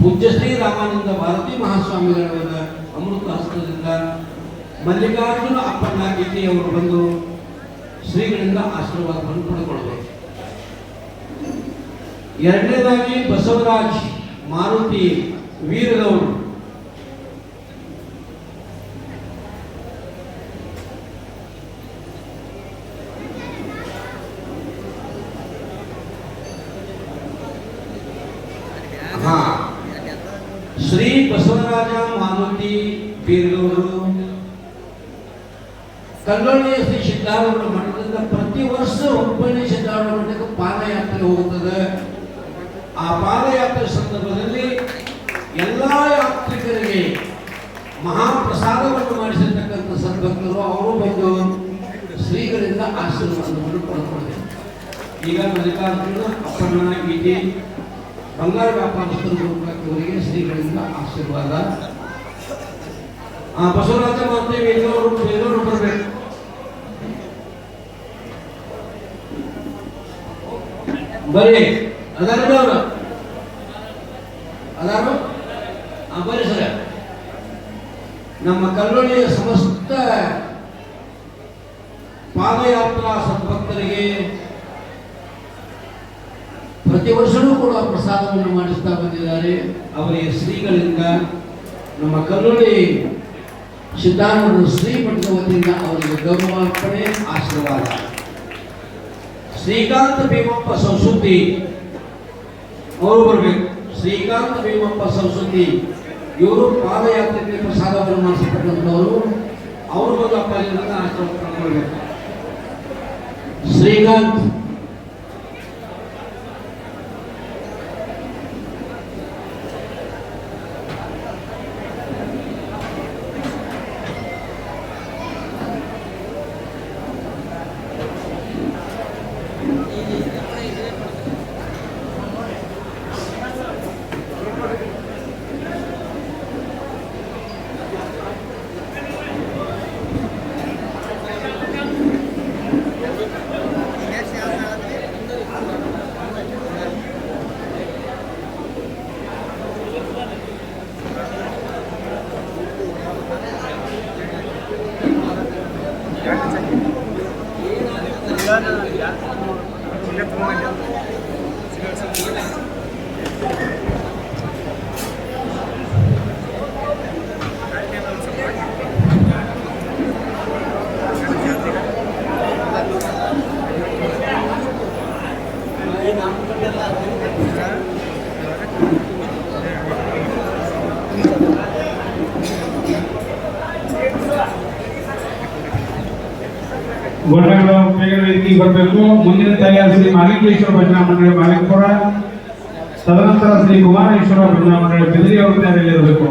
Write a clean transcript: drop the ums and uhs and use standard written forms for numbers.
ಪೂಜ್ಯ ಶ್ರೀ ರಾಮಾನಂದ ಭಾರತೀ ಮಹಾಸ್ವಾಮಿಗಳವರ ಅಮೃತ ಹಸ್ತದಿಂದ ಮಲ್ಲಿಕಾರ್ಜುನ ಅಪ್ಪಣ್ಣ ಗೀತೆಯವರು ಬಂದು ಶ್ರೀಗಳಿಂದ ಆಶೀರ್ವಾದವನ್ನು ಪಡೆದುಕೊಳ್ಳಬೇಕು. ಎರಡನೇದಾಗಿ ಬಸವರಾಜ್ ಮಾರುತಿ ವೀರಗೌಡರು, ಶ್ರೀ ಬಸವರಾಜ ಮಾರುತಿ ಬೀರಗೌಡರು ಕಲ್ಲೋಳಿಯ ಶ್ರೀ ಸಿದ್ಧಾರೂಢ ಮಠದಿಂದ ಪ್ರತಿ ವರ್ಷ ಹುಬ್ಬಳ್ಳಿ ಸಿದ್ಧಾರೂಢ ಮಠಕ್ಕೆ ಪಾದಯಾತ್ರೆ ಹೋಗುತ್ತದೆ. ಆ ಪಾದಯಾತ್ರೆ ಸಂದರ್ಭದಲ್ಲಿ ಎಲ್ಲ ಯಾತ್ರಿಕರಿಗೆ ಮಹಾಪ್ರಸಾದವನ್ನು ಮಾಡಿಸಿರ್ತಕ್ಕಂಥ ಸದ್ಭಕ್ತರು ಅವರು ಬಂದು ಶ್ರೀಗಳಿಂದ ಆಶೀರ್ವಾದವನ್ನು ಪಡೆದುಕೊಂಡಿದ್ದಾರೆ. ಈಗ ಮಲ್ಲಿಕಾರ್ಜುನ ಅಪ್ಪಣ್ಣ ಗೀತೆ ಬಂಗಾರ ವ್ಯಾಪಾರಸ್ಥರು ಇವರಿಗೆ ಶ್ರೀಗಳಿಂದ ಆಶೀರ್ವಾದ. ಬಸವರಾಜ ಮಾತೆ ಎಲ್ಲರೂ ಬರಬೇಕು. ಬರೀ ಅದಾರು ಬರೀ ಸರ್, ನಮ್ಮ ಕಲ್ಲೋಳಿಯ ಸಮಸ್ತ ಪಾದಯಾತ್ರಾ ಸದ್ಭಕ್ತರಿಗೆ ಪ್ರತಿ ವರ್ಷವೂ ಕೂಡ ಪ್ರಸಾದವನ್ನು ಮಾಡಿಸ್ತಾ ಬಂದಿದ್ದಾರೆ. ಅವರಿಗೆ ಶ್ರೀಗಳಿಂದ ನಮ್ಮ ಕಲ್ಲೋಳಿ ಸಿದ್ಧಾರೂಢ ಶ್ರೀ ಮಠದ ವತಿಯಿಂದ ಅವರಿಗೆ ಗೌರವಾರ್ಪಣೆ ಆಶೀರ್ವಾದ. ಶ್ರೀಕಾಂತ ಭೀಮಪ್ಪ ಸಂಸ್ಕೃತಿ ಅವರು ಬರಬೇಕು. ಶ್ರೀಕಾಂತ ಭೀಮಪ್ಪ ಸಂಸ್ಕೃತಿ ಇವರು ಪಾದಯಾತ್ರೆಗೆ ಪ್ರಸಾದವನ್ನು ಮಾಡಿಸತಕ್ಕಂಥವರು, ಅವರು ಬಂದು ಅಪ್ಪಾಜಿಯಿಂದ ಆಶೀರ್ವಾದ ಮಾಡಬೇಕು. ಶ್ರೀಕಾಂತ್ ಗೊಂಡಗಳು ಬೇಗ ವೇದಿಕೆಗೆ ಬರಬೇಕು. ಮುಂದಿನ ತಲೆಯಾದ ಶ್ರೀ ಮಾಲಿಂಗೇಶ್ವರ ಭಜನಾ ಮಂಡಳಿ ಮಾಲಿಕಪುರ, ತದನಂತರ ಶ್ರೀ ಕುಮಾರೇಶ್ವರ ಭಜನಾ ಮಂಡಳಿ ಬೆದರಿ ಅವರು ತಯಾರಿಯಲ್ಲಿರಬೇಕು.